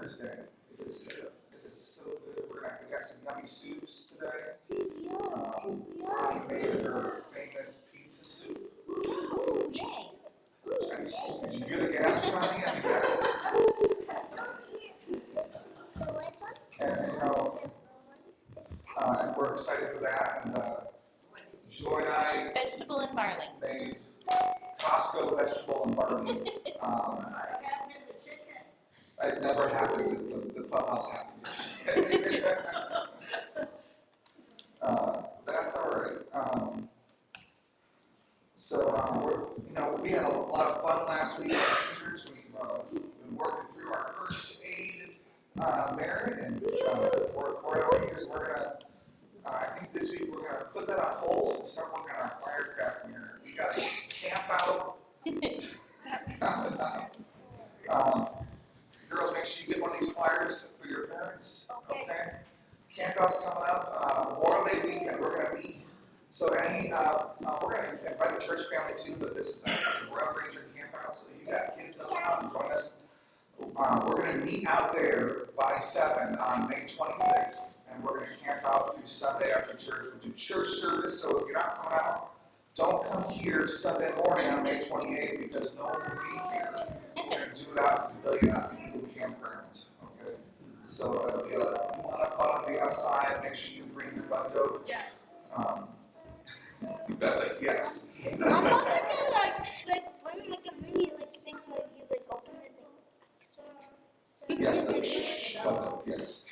Mother's Day. It is so good. We got some yummy soups today. Honey made her famous pizza soup. Yay! Did you hear the gas coming? I mean, and and we're excited for that. And Joy and I Vegetable and barley. made Costco vegetable and barley. It never happened. The clubhouse happened. That's all right. We had a lot of fun last week as teachers. We've been working through our first aid merit, and for years we're gonna. I think this week we're gonna put that on hold and start working on our firecraft merit. We got to camp out. Girls, make sure you get one of these flyers for your parents. Okay. Camp out's coming up. Memorial Day weekend, we're gonna meet. So we're going to invite the church family too, but this is a Royal Ranger camp out, so you got kids that will come and join us. We're going to meet out there by 7 on May 26th, and we're going to camp out through Sunday after church. We'll do church service, so if you're not coming out, don't come here Sunday morning on May 28th because no one will be here. We're going to do it out in the pavilion at the Eagle campgrounds. Okay? So it'll be a lot of fun to be outside. Make sure you bring your bundle. Yes. That's like, yes. I'm not gonna bring like a mini things where you open it. Yes, yes.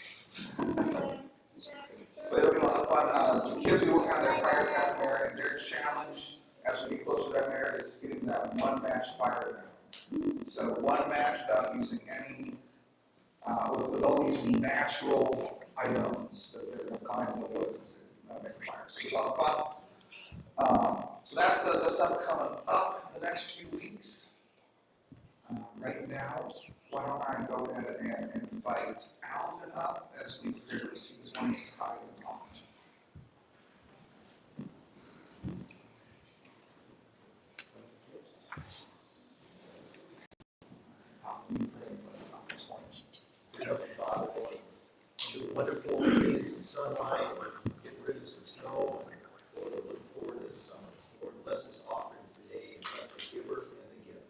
But it'll be a lot of fun. The kids will work on their firecraft merit, and their challenge as we get closer to that merit is getting that one match fire down. So one match without using any, without using natural items that they're going to find in the woods that make fire. So it's a lot of fun. So that's the stuff coming up in the next few weeks. Right now, why don't I go ahead and invite Alvin up as we receive this morning's tithe and offering. Heavenly Father, do wonderful days of sunlight, get rid of some snow. Lord, we're looking forward to this summer. Lord, bless this offering today, and bless the giver and the gift.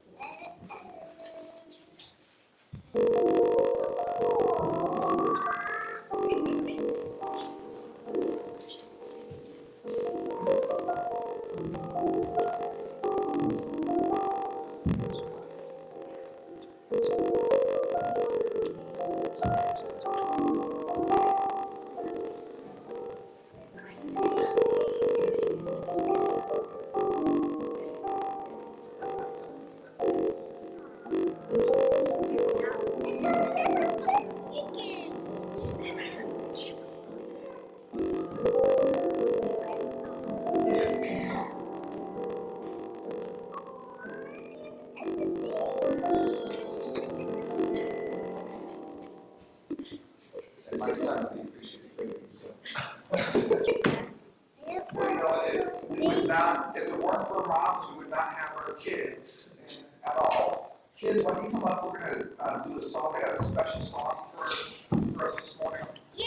My son really appreciates babies. If it weren't for moms, we would not have our kids at all. Kids, when you come up, we're going to do a song. I got a special song for us this morning. Yay!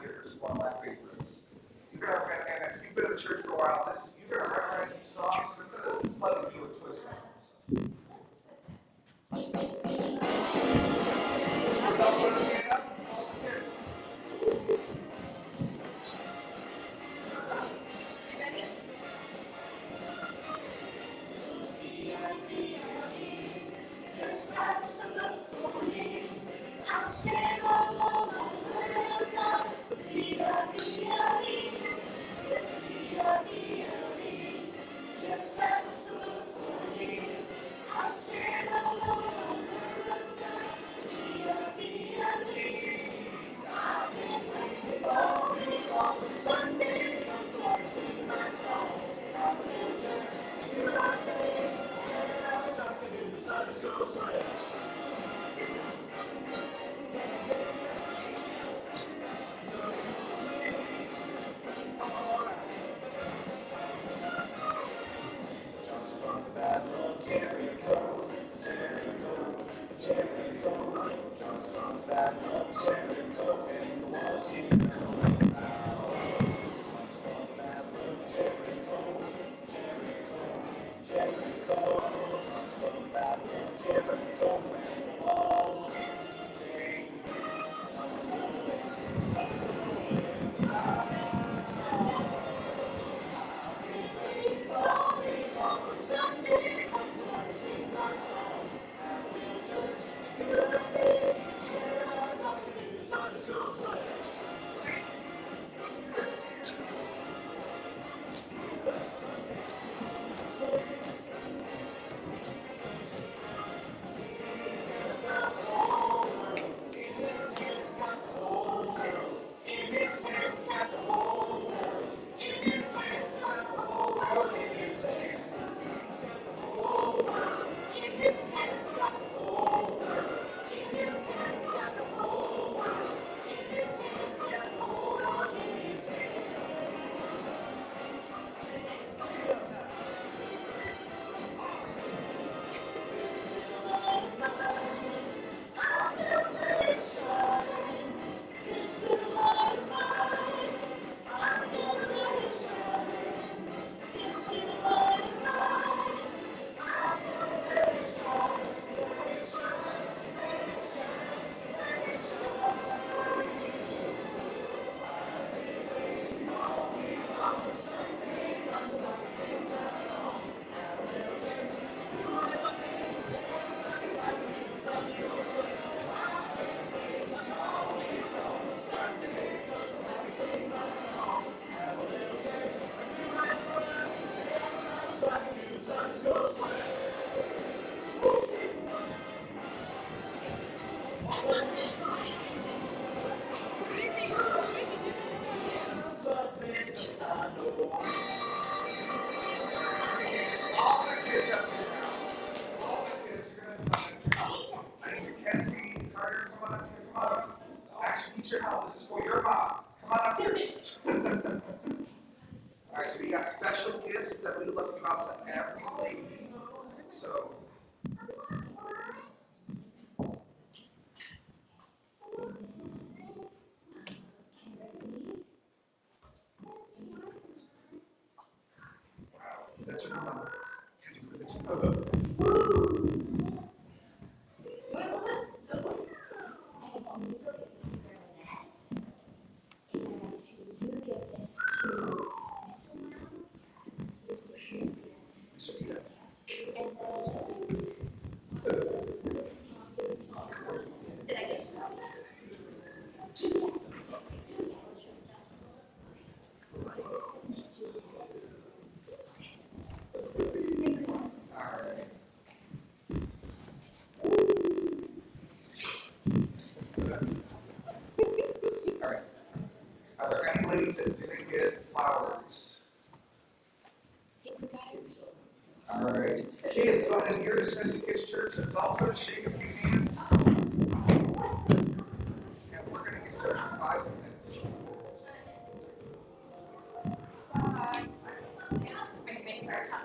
Here's one of my favorites. And if you've been in church for a while, you're going to recognize these songs. Just let them do a twist. I'll All the kids up here now. All the kids, you're gonna come in. I need Mackenzie, Carter, come on up here, come on up. Actually, need your help. This is for your mom. Come on up here. All right, so we got special gifts that we would love to give out to every lady. So. That's your mom. That's your mom. All right. Are there any ladies that didn't get flowers? All right. Kids, go ahead and you're dismissed to Kids Church. Adults, go to shake a few hands. And we're going to get started in 5 minutes. Are you ready for our topic?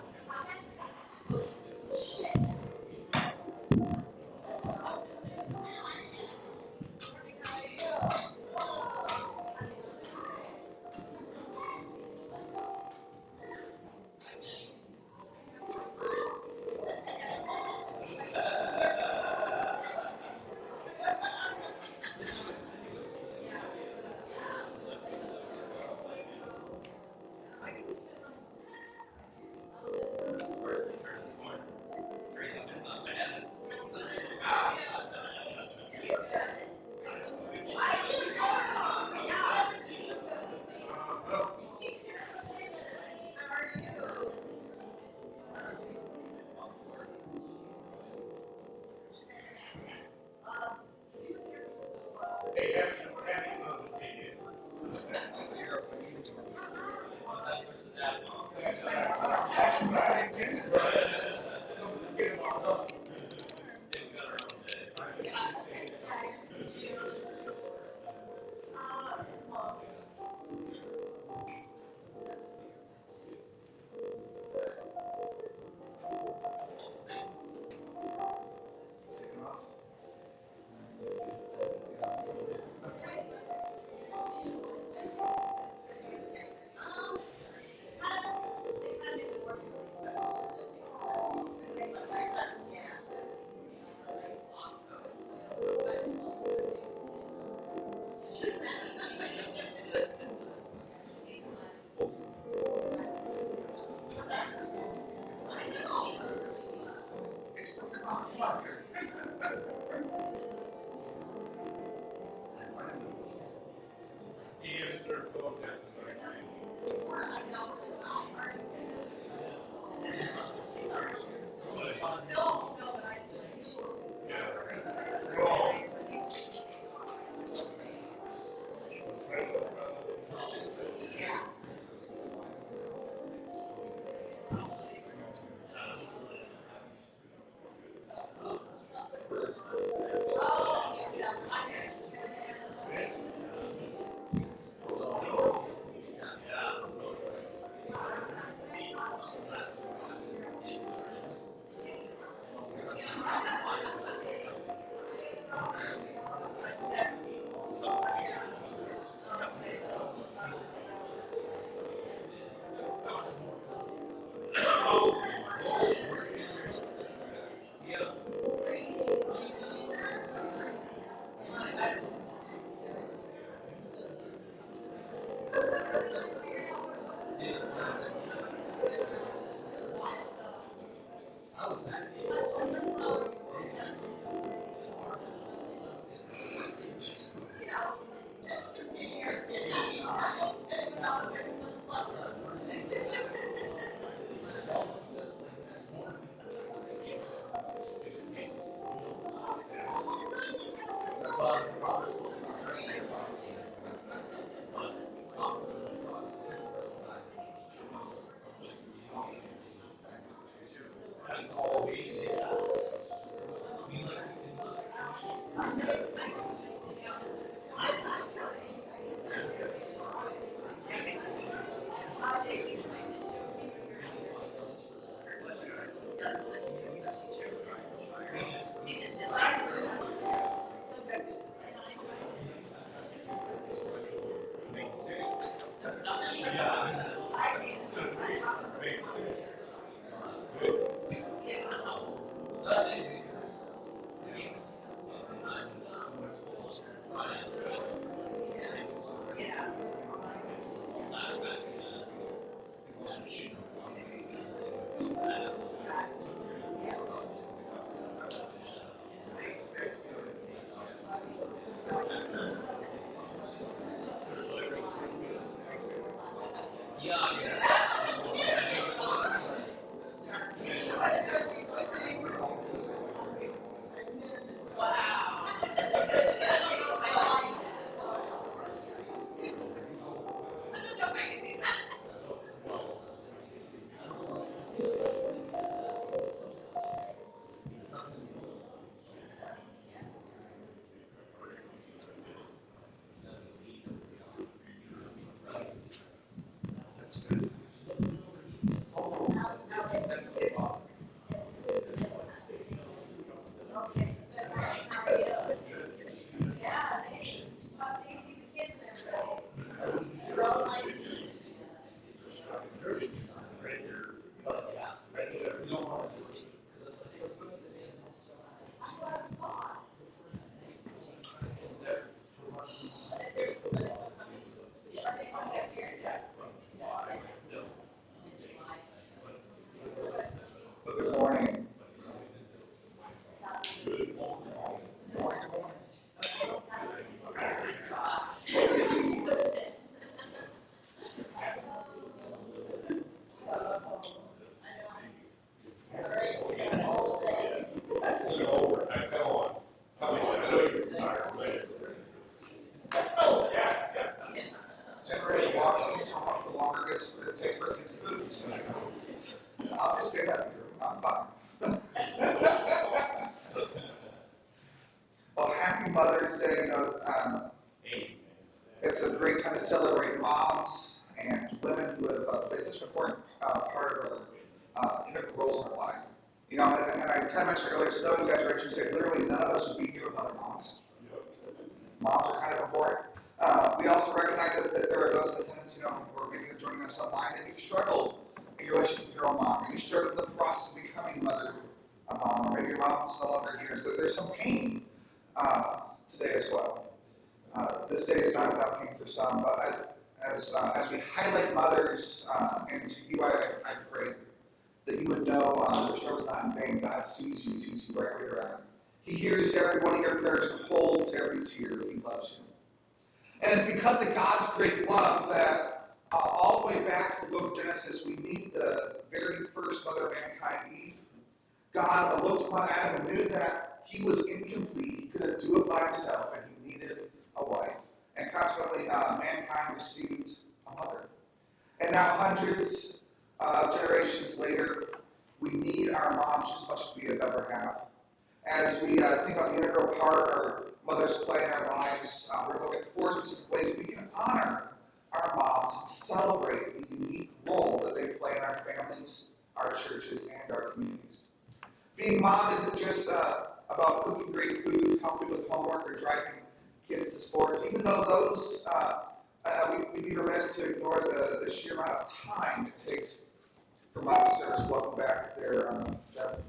Good morning. Generally, walking and talk, the longer it takes for us to get to food. So, I'll just stay up here. I'm fine. Well, happy Mother's Day. It's a great time to celebrate moms and women who have played such an important part of integral roles in our life. And I kind of mentioned earlier, it's no exaggeration to say literally none of us would be here without our moms. Moms are kind of important. We also recognize that there are those in attendance, who are maybe joining us online, and you've struggled in your relationship with your own mom, and you struggled in the process of becoming a mom, or maybe your mom's no longer here. So there's some pain today as well. This day is not without pain for some, but as we highlight mothers, and to you, I pray that you would know your struggle is not in vain. God sees you right where you're at. He hears every one of your prayers and holds every tear. He loves you. And it's because of God's great love that all the way back to the book of Genesis, we meet the very first mother of mankind, Eve. God looked upon Adam and knew that he was incomplete. He couldn't do it by himself, and he needed a wife. And consequently, mankind received a mother. And now, hundreds of generations later, we need our moms just as much as we have ever have. As we think about the integral part our mothers play in our lives, we're going to look at 4 specific ways we can honor our moms and celebrate the unique role that they play in our families, our churches, and our communities. Being mom isn't just about cooking great food, helping with homework, or driving kids to sports, even though those, we'd be remiss to ignore the sheer amount of time it takes for mom to serve. Welcome back there, Jeff.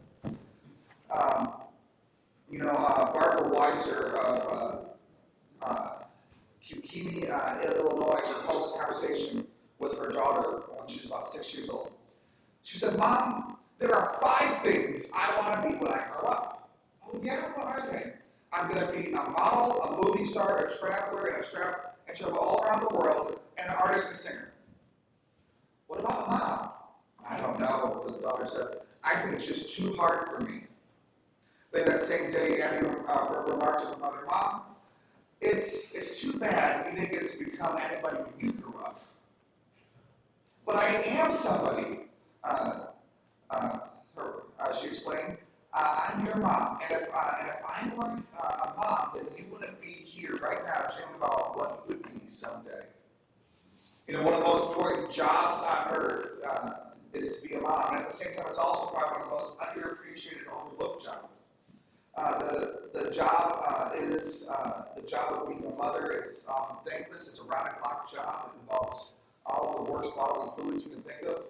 Barbara Weiser of Kiukimi, Illinois, recalls this conversation with her daughter when she was about 6 years old. She said, "Mom, there are 5 things I want to be when I grow up." "Oh yeah, what are they?" "I'm going to be a model, a movie star, a traveler, and travel all around the world, and an artist and singer." "What about Mom?" "I don't know," the daughter said. "I think it's just too hard for me." Later that same day, Abby remarked to her mother, "Mom, it's too bad you didn't get to become anybody when you grew up." "But I am somebody," she explained, I'm your mom, and if I weren't a mom, then you wouldn't be here right now dreaming about what you would be someday. You know, one of the most important jobs on earth is to be a mom, and at the same time, it's also probably one of the most underappreciated, overlooked jobs. The job is the job of being a mother. It's often thankless. It's a round-the-clock job. It involves all the worst bodily fluids you can think of.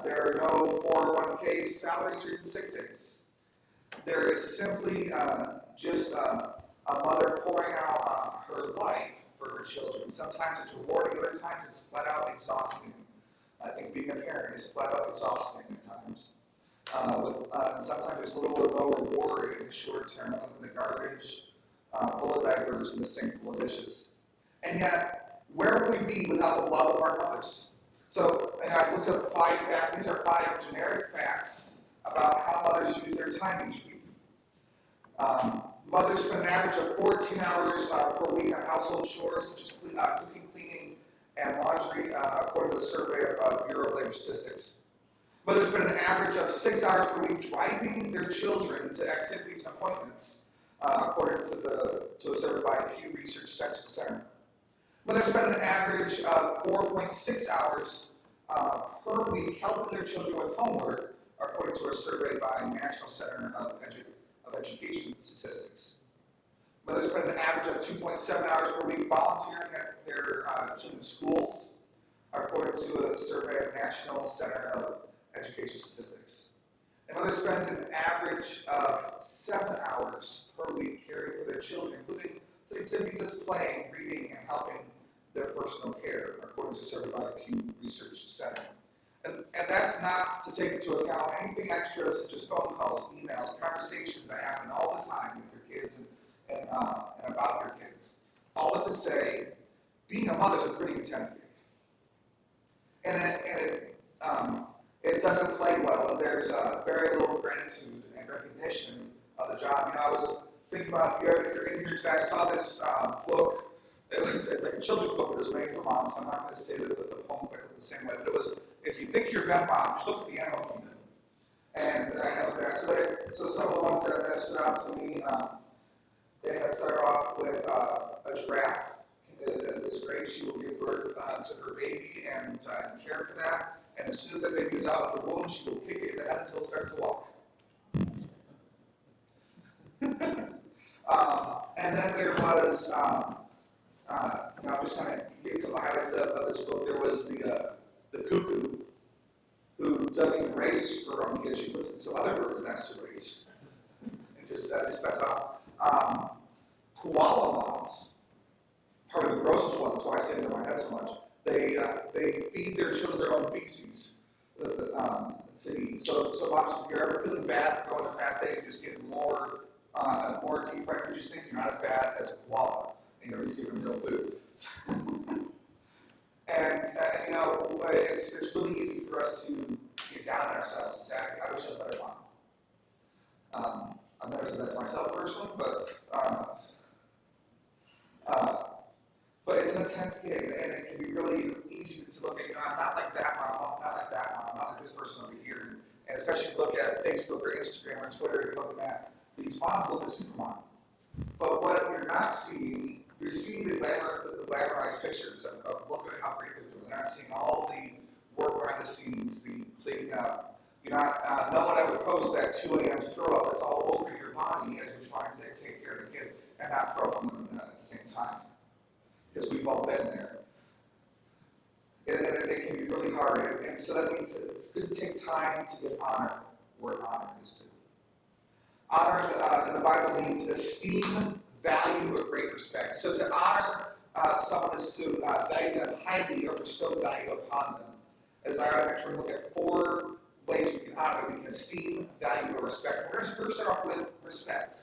There are no 401ks, salaries, or even sick days. There is simply just a mother pouring out her life for her children. Sometimes it's rewarding, other times it's flat out exhausting. I think being a parent is flat out exhausting at times. Sometimes there's little or no reward in the short term other than the garbage full of diapers and the sink full of dishes. And yet, where would we be without the love of our mothers? So, and I looked up 5 facts. These are 5 generic facts about how mothers use their time each week. Mothers spend an average of 14 hours per week on household chores, such as cooking, cleaning, and laundry, according to the survey of Bureau of Labor Statistics. Mothers spend an average of 6 hours per week driving their children to activities and appointments, according to a survey by Pew Research Center. Mothers spend an average of 4.6 hours per week helping their children with homework, according to a survey by National Center of Education Statistics. Mothers spend an average of 2.7 hours per week volunteering at their children's schools, according to a survey of National Center of Education Statistics. And mothers spend an average of 7 hours per week caring for their children, including activities as playing, reading, and helping their personal care, according to a survey by the Pew Research Center. And that's not to take into account anything extra, such as phone calls, emails, conversations that happen all the time with your kids and about your kids. All to say, being a mother is a pretty intense gig. And it doesn't play well, and there's very little gratitude and recognition of the job. You know, I was thinking about, if you're in here today, I saw this book. It's like a children's book, but it was made for moms. I'm not going to say the poem quite the same way, but it was, if you think you're a mom, just look at the animal kingdom. And I know that. So some of the ones that stood out to me, they had started off with a giraffe. It's great. She will give birth to her baby and care for that. And as soon as that baby is out of the womb, she will kick it in the head until it starts to walk. And then there was, I'm just kind of getting some highlights of this book. There was the cuckoo, who doesn't even raise her own kids. She puts it so other birds' nests to raise. And just spends on. Koala moms, part of the grossest one, that's why I say it in my head so much. They feed their children their own feces. So moms, if you're ever feeling bad for going to fast days, you just get more deep fried food, just think you're not as bad as a koala, and you're at least giving them real food. And it's really easy for us to get down on ourselves and say, I wish I was a better mom. I've never said that to myself personally, but it's an intense gig, and it can be really easy to look at, I'm not like that mom, I'm not like that mom, I'm not like this person over here. And especially if you look at Facebook or Instagram or Twitter, you're looking at these moms look like supermom. But what you're not seeing, you're seeing the glamorized pictures of look at how great they're doing. You're not seeing all the work behind the scenes, the cleaning up. You're not, no one ever posts that 2 a.m. throw up that's all over your body as you're trying to take care of the kid and not throw up on them at the same time. Because we've all been there. It can be really hard. And so that means that it's going to take time to give honor where honor is due. Honor in the Bible means esteem, value, or great respect. So to honor someone is to value them highly or bestow value upon them. As I actually look at 4 ways we can honor them. We can esteem, value, or respect. We're going to first start off with respect.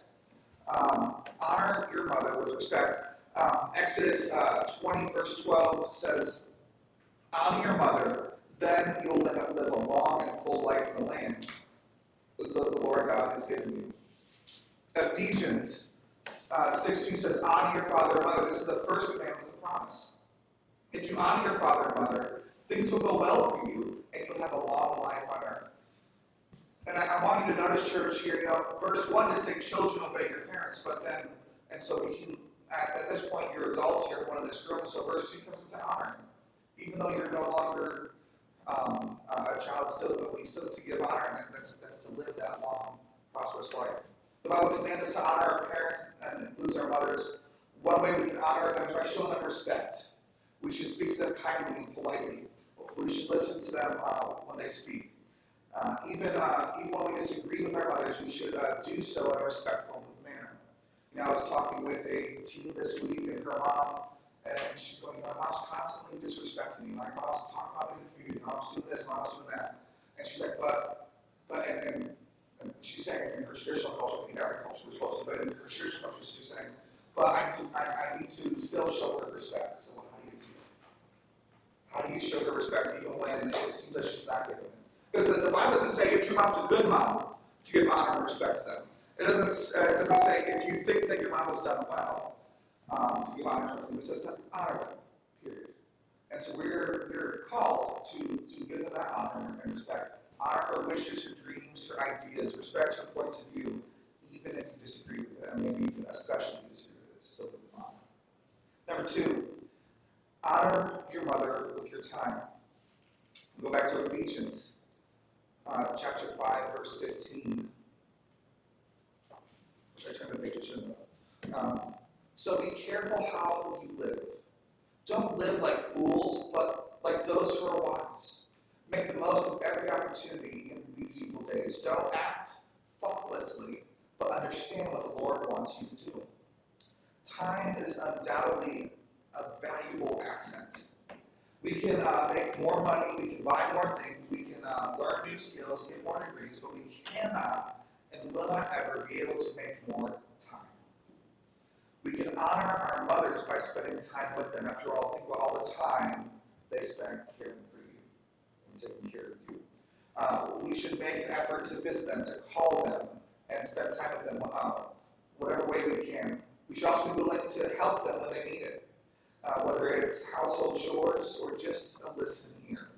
Honor your mother with respect. Exodus 20, verse 12 says, honor your mother, then you'll live a long and full life in the land that the Lord God has given you. Ephesians 16 says, honor your father and mother. This is the first commandment of the promise. If you honor your father and mother, things will go well for you, and you'll have a long life on earth. And I want you to notice, church, here, verse 1 is saying, children, obey your parents, but then, and so we can, at this point, you're adults here, one in this room, so verse 2 comes into honor. Even though you're no longer a child, but we still to give honor, and that's to live that long, prosperous life. The Bible commands us to honor our parents, and includes our mothers. One way we can honor them is by showing them respect. We should speak to them kindly and politely. We should listen to them when they speak. Even when we disagree with our mothers, we should do so in a respectful manner. I was talking with a teen this week, and her mom, and she's going, my mom's constantly disrespecting me. My mom's talking about me in the community. Mom's doing this, mom's doing that. And she's like, and she's saying in her traditional culture, in every culture we're supposed to, but in her traditional culture, she's saying, but I need to still show her respect. So how do you do that? How do you show her respect even when it seems like she's not giving it? Because the Bible doesn't say if your mom's a good mom to give honor and respect to them. It doesn't say if you think that your mom has done well to give honor to them. It says to honor them, period. And so we're called to give them that honor and respect. Honor her wishes, her dreams, her ideas, respect her points of view, even if you disagree with them, maybe even especially if you disagree with it. Still give them honor. Number 2, honor your mother with your time. We'll go back to Ephesians. Chapter 5, verse 15. I turned the page, I shouldn't have. So be careful how you live. Don't live like fools, but like those who are wise. Make the most of every opportunity in these evil days. Don't act thoughtlessly, but understand what the Lord wants you to do. Time is undoubtedly a valuable asset. We can make more money, we can buy more things, we can learn new skills, get more degrees, but we cannot and will not ever be able to make more time. We can honor our mothers by spending time with them. After all, think about all the time they spent caring for you and taking care of you. We should make an effort to visit them, to call them, and spend time with them whatever way we can. We should also be willing to help them when they need it. Whether it's household chores or just a listening ear.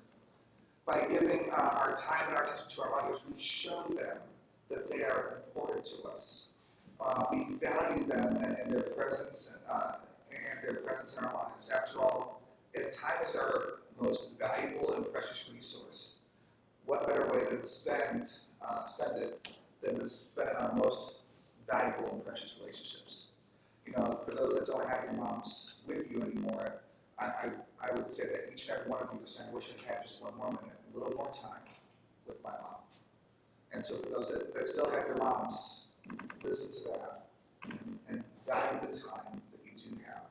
By giving our time and our attention to our mothers, we show them that they are important to us. We value them and their presence and their presence in our lives. After all, if time is our most valuable and precious resource, what better way to spend it than to spend it on our most valuable and precious relationships? For those that don't have your moms with you anymore, I would say that each and every one of you are saying, I wish I had just one more minute, a little more time with my mom. And so for those that still have your moms, listen to that and value the time that you do have.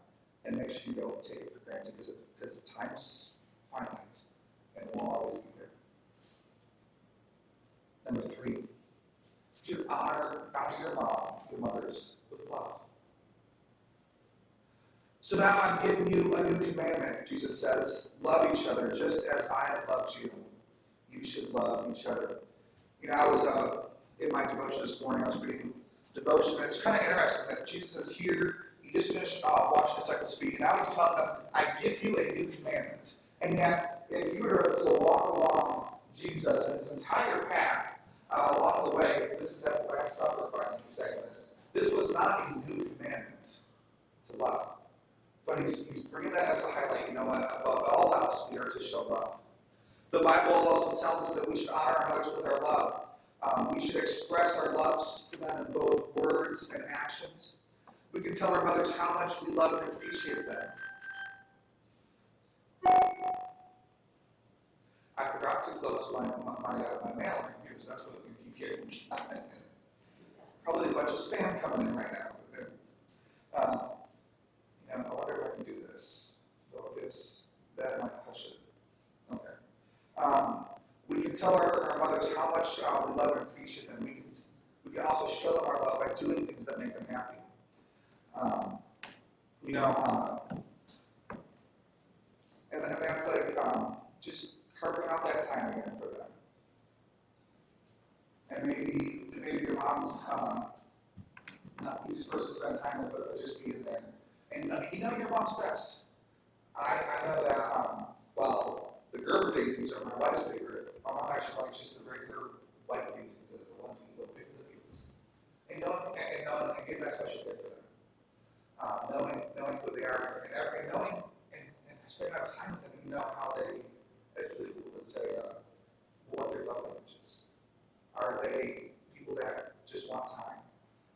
And make sure you don't take it for granted because time's finite and it won't always be there. Number 3, you should honor your mothers with love. So now I'm giving you a new commandment, Jesus says. Love each other just as I have loved you. You should love each other. I was in my devotion this morning, I was reading devotion, and it's kind of interesting that Jesus is here. He just finished washing his disciples' feet, and now he's telling them, I give you a new commandment. And yet, if you were to walk along Jesus and his entire path along the way, this is at the Last Supper, finally, he's saying this. This was not a new commandment to love. But he's bringing that as a highlight. Above all else, we are to show love. The Bible also tells us that we should honor our mothers with our love. We should express our loves for them in both words and actions. We can tell our mothers how much we love and appreciate them. I forgot to close my mail right here, because that's what you keep hearing. Probably a bunch of spam coming in right now. I wonder if I can do this. Focus. That might hush it. Okay. We can tell our mothers how much we love and appreciate them. We can also show them our love by doing things that make them happy. And that's like just carving out that time again for them. And maybe your mom's not the easiest person to spend time with, but just being there. And your mom's best. I know that, the Gerber daisies are my wife's favorite. My mom actually likes just the regular white daisy, the and give that special gift for them. Knowing who they are, and knowing, and spending enough time with them, you know how they, actually, would say, what their love languages. Are they people that just want time?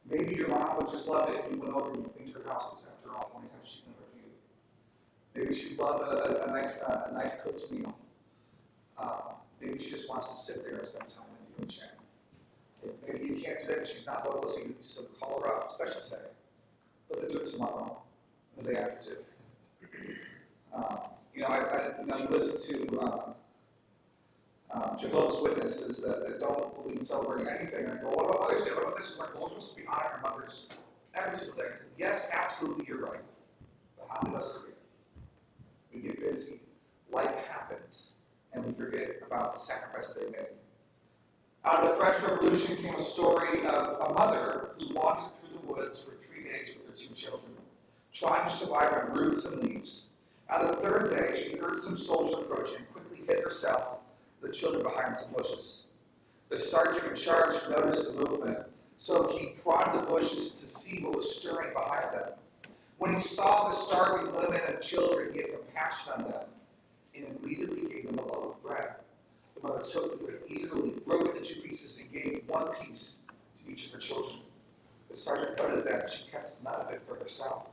Maybe your mom would just love it if you went over and cleaned her house, because after all, 20 times she can for you. Maybe she'd love a nice cooked meal. Maybe she just wants to sit there and spend time with you and chat. Maybe you can't do that because she's not local, so you call her up, especially today. But then do it tomorrow, the day after too. You listen to Jehovah's Witnesses that don't believe in celebrating anything, and I go, what about Mother's Day? What about this? Like, well, we're supposed to be honoring our mothers every single day. Yes, absolutely, you're right. But how many of us forget? We get busy, life happens, and we forget about the sacrifice that they made. Out of the French Revolution came a story of a mother who wandered through the woods for 3 days with her 2 children, trying to survive on roots and leaves. On the 3rd day, she heard some soldiers approaching and quickly hid herself, the children behind some bushes. The sergeant in charge noticed the movement, so he prodded the bushes to see what was stirring behind them. When he saw the starving women and children, he had compassion on them and immediately gave them a loaf of bread. The mother took the bread eagerly, broke it into 2 pieces, and gave 1 piece to each of her children. The sergeant noted that she kept none of it for herself.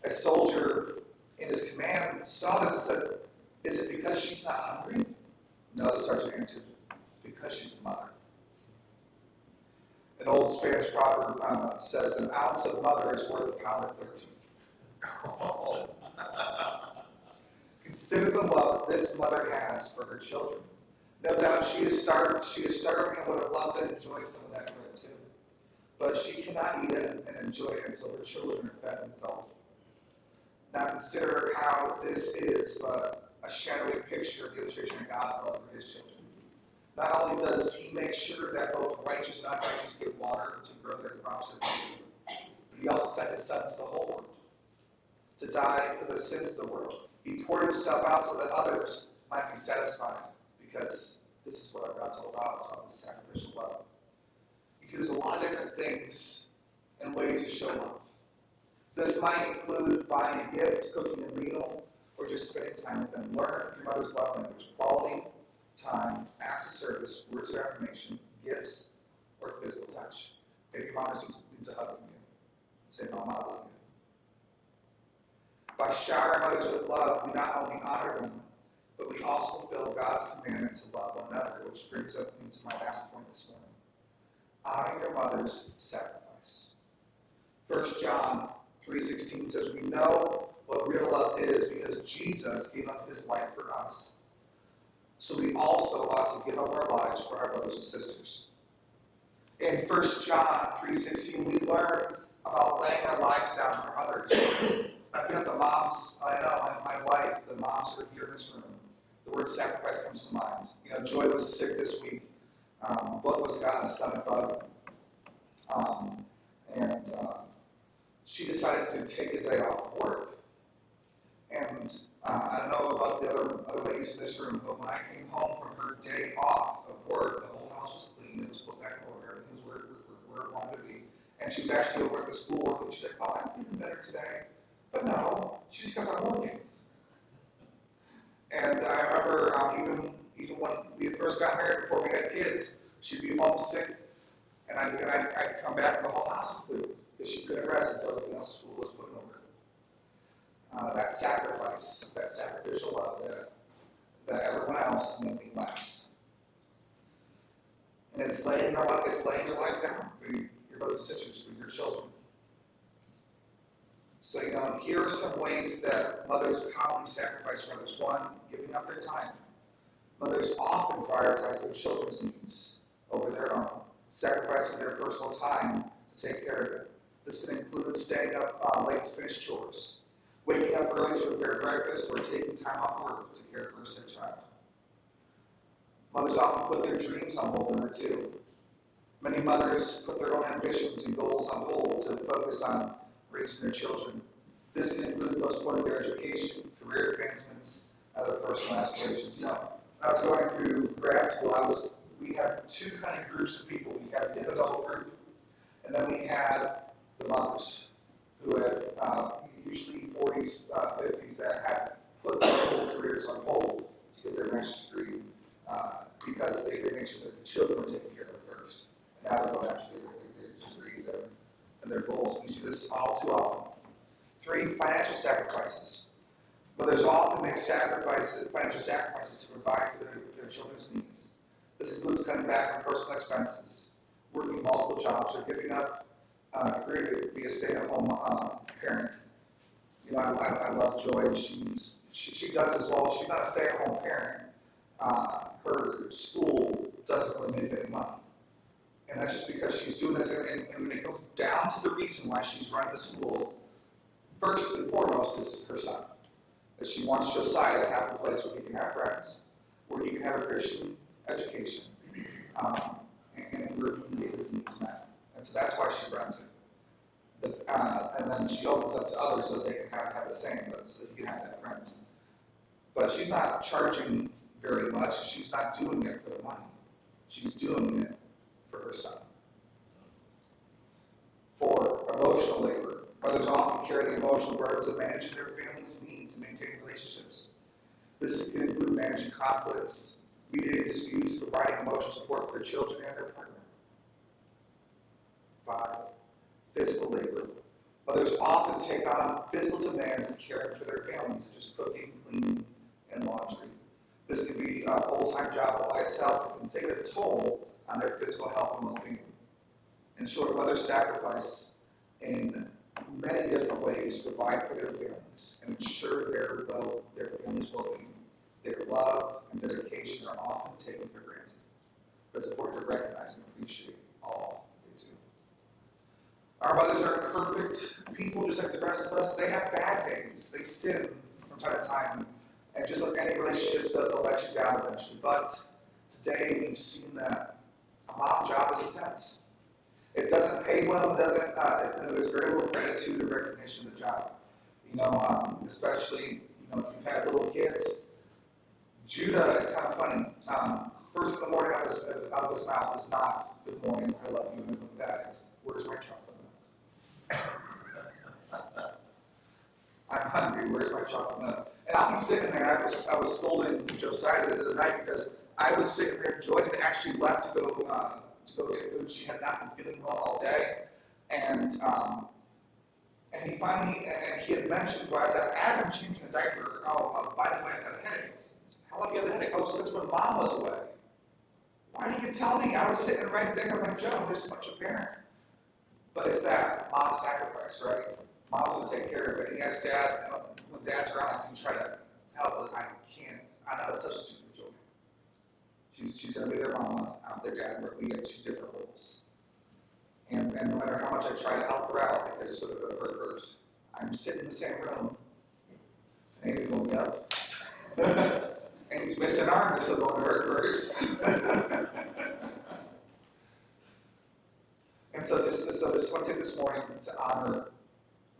A soldier in his command saw this and said, "Is it because she's not hungry?" No, the sergeant answered, "Because she's a mother." An old Spanish proverb says, "An ounce of mother is worth a pound of clergy." Consider the love this mother has for her children. No doubt she is starving and would have loved to enjoy some of that bread too. But she cannot eat it and enjoy it until her children are fed and filled. Now consider how this is but a shadowy picture of the illustration of God's love for his children. Not only does he make sure that both righteous and unrighteous get water to grow their crops, but he also sent his son to the whole world to die for the sins of the world. He poured himself out so that others might be satisfied, because this is what our God's all about this sacrificial love. You see, there's a lot of different things and ways to show love. This might include buying a gift, cooking a meal, or just spending time with them. Learn your mother's love language: quality time, acts of service, words of affirmation, gifts, or physical touch. Maybe your mom just needs a hug from you. Say, "Mom, I love you." By showering mothers with love, we not only honor them, but we also fulfill God's commandment to love one another, which brings up me to my last point this morning. Honoring your mother's sacrifice. 1 John 3:16 says, "We know what real love is because Jesus gave up his life for us. So we also ought to give up our lives for our brothers and sisters." In 1 John 3:16, we learn about laying our lives down for others. I've got the moms, I know, my wife, the moms who are here in this room. The word sacrifice comes to mind. Joy was sick this week. Both of us got in a stomach bug. And she decided to take a day off of work. And I don't know about the other ladies in this room, but when I came home from her day off of work, the whole house was clean. It was put back in order. Everything was where it wanted to be. And she was actually over at the school work, and she's like, "Oh, I'm feeling better today." But no, she just kept on working. And I remember even when we had first got married, before we had kids, she'd be homesick, and I'd come back and the whole house was clean because she couldn't rest until everything else at school was put in order. That sacrifice, that sacrificial love that everyone else made me last. And it's laying your life down for your brothers and sisters, for your children. So, here are some ways that mothers commonly sacrifice for others. 1, giving up their time. Mothers often prioritize their children's needs over their own, sacrificing their personal time to take care of them. This can include staying up late to finish chores, waking up early to prepare breakfast, or taking time off work to care for a sick child. Mothers often put their dreams on hold. Number 2. Many mothers put their own ambitions and goals on hold to focus on raising their children. This can include postponing their education, career advancements, and other personal aspirations. When I was going through grad school, we had 2 kind of groups of people. We had the adult group, And then we had the mothers who had usually 40s, 50s that had put their whole careers on hold to get their master's degree because they could make sure that the children were taken care of first. And now they're going after their degree and their goals. We see this all too often. 3, financial sacrifices. Mothers often make financial sacrifices to provide for their children's needs. This includes cutting back on personal expenses, working multiple jobs, or giving up career to be a stay-at-home parent. You know, I love Joy. She does as well. She's not a stay-at-home parent. Her school doesn't really make any money. And that's just because she's doing this, and when it goes down to the reason why she's running the school, first and foremost is her son. That she wants Josiah to have a place where he can have friends, where he can have a Christian education, and where he can get his needs met. And so that's why she runs it. And then she opens up to others so they can have the same, so that he can have that friend. But she's not charging very much. She's not doing it for the money. She's doing it for her son. 4, emotional labor. Mothers often carry the emotional burdens of managing their family's needs and maintaining relationships. This can include managing conflicts, mediating disputes, providing emotional support for their children and their partner. 5, physical labor. Mothers often take on physical demands of caring for their families, such as cooking, cleaning, and laundry. This can be a full-time job by itself and can take a toll on their physical health and well-being. In short, mothers sacrifice in many different ways to provide for their families and ensure their family's well-being. Their love and dedication are often taken for granted, but it's important to recognize and appreciate all they do. Our mothers aren't perfect people, just like the rest of us. They have bad days. They sin from time to time, and just like any relationships, they'll let you down eventually. But today, we've seen that a mom job is intense. It doesn't pay well. It doesn't. There's very little gratitude or recognition of the job. You know, especially if you've had little kids. Judah is kind of funny. First in the morning out of his mouth is not "Good morning, I love you," and with that is, "Where's my chocolate milk?" I'm hungry. Where's my chocolate milk? And I'll be sitting there. I was scolding Josiah the other night because I was sitting there. Joy had actually left to go get food. She had not been feeling well all day, and he finally he had mentioned as I'm changing the diaper, by the way, I got a headache. How long do you have a headache? Oh, since when Mom was away. Why didn't you tell me? I was sitting right there. I'm like, Joe, I'm just a bunch of parent. But it's that mom sacrifice, right? Mom will take care of it. And yes, Dad, when Dad's around, I can try to help, but I can't. I'm not a substitute for Joy. She's going to be their mama. I'm their dad. We have 2 different roles. And no matter how much I try to help her out, I just sort of go to her first. I'm sitting in the same room. And Amy's going up. And he's missing an arm, so going to her first. And so just want to take this morning to honor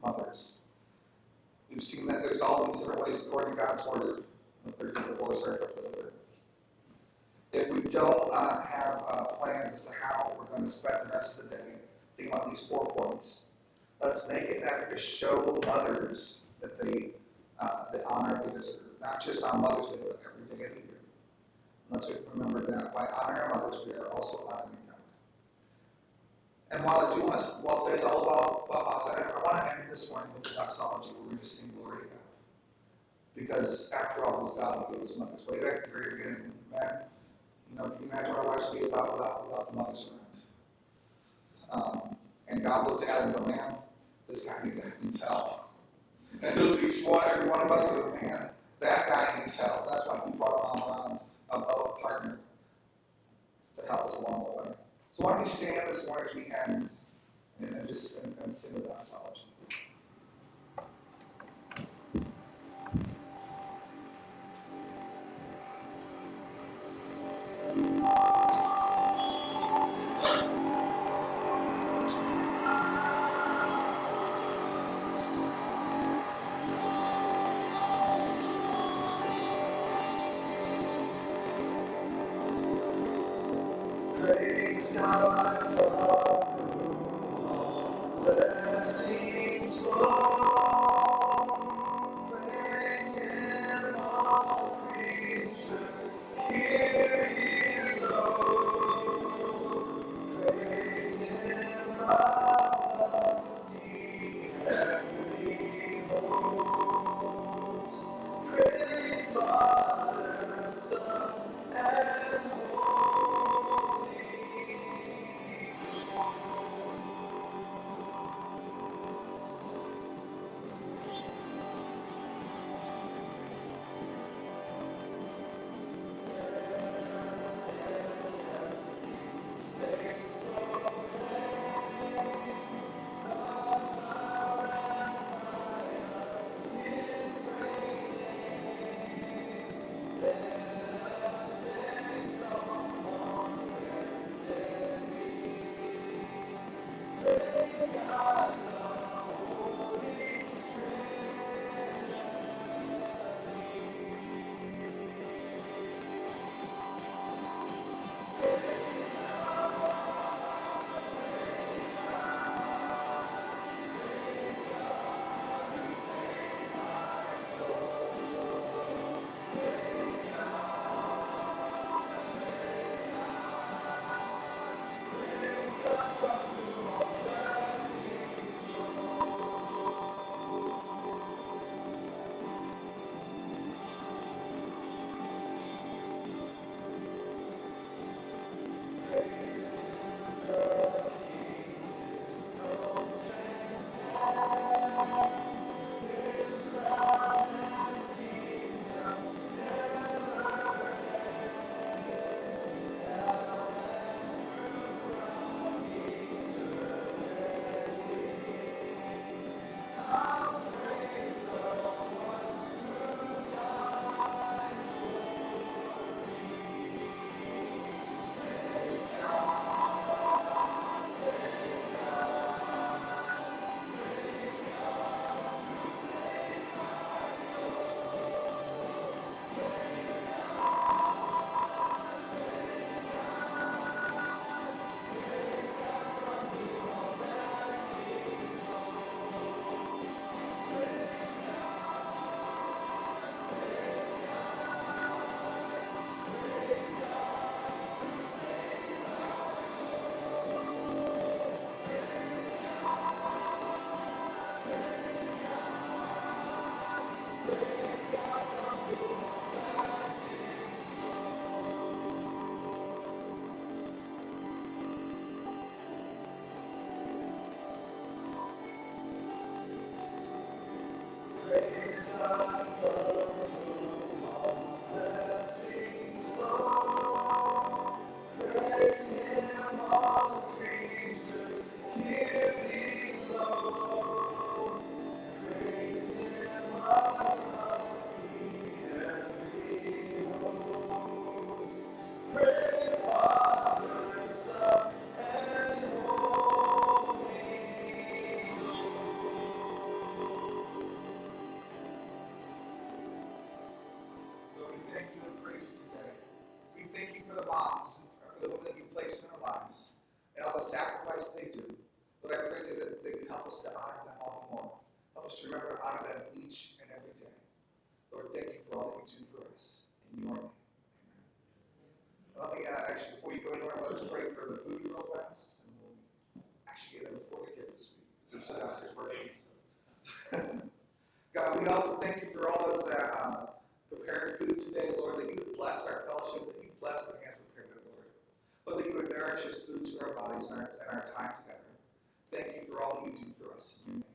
mothers. We've seen that there's all these different ways according to God's word. There's number 4, sorry for a little bit. If we don't have plans as to how we're going to spend the rest of the day, think about these 4 points. Let's make it an effort to show mothers that they honor they deserve. Not just on Mother's Day, but every day of the year. Let's remember that by honoring our mothers, we are also honoring God. And while today's all about moms, I want to end this morning with the doxology where we just sing glory to God. Because after all, it was God who gave us mothers. Way back at the very beginning, man, can you imagine what our lives would be about without the mothers around? And God looked at him and go, man, this guy needs help. And it was every one of us go, man, that guy needs help. That's why we brought Mom around a partner to help us along the way. So why don't we stand this morning as we end and sing the doxology. Praise God for Lord, we thank you and praise you today. We thank you for the moms, for the women that you placed in our lives, and all the sacrifice they do. Lord, I pray today that they would help us to honor them all the more. Help us to remember to honor them each and every day. Lord, thank you for all that you do for us. In your name, amen. Let me, actually, before you go anywhere, let's pray for the food real fast. And we'll actually get it before the kids this week. They're still downstairs working. God, we also thank you for all those that prepared food today, Lord, that you would bless our fellowship, that you would bless the hands prepared it, Lord. Lord, that you would nourish this food to our bodies and our time together. Thank you for all that you do for us. In your name.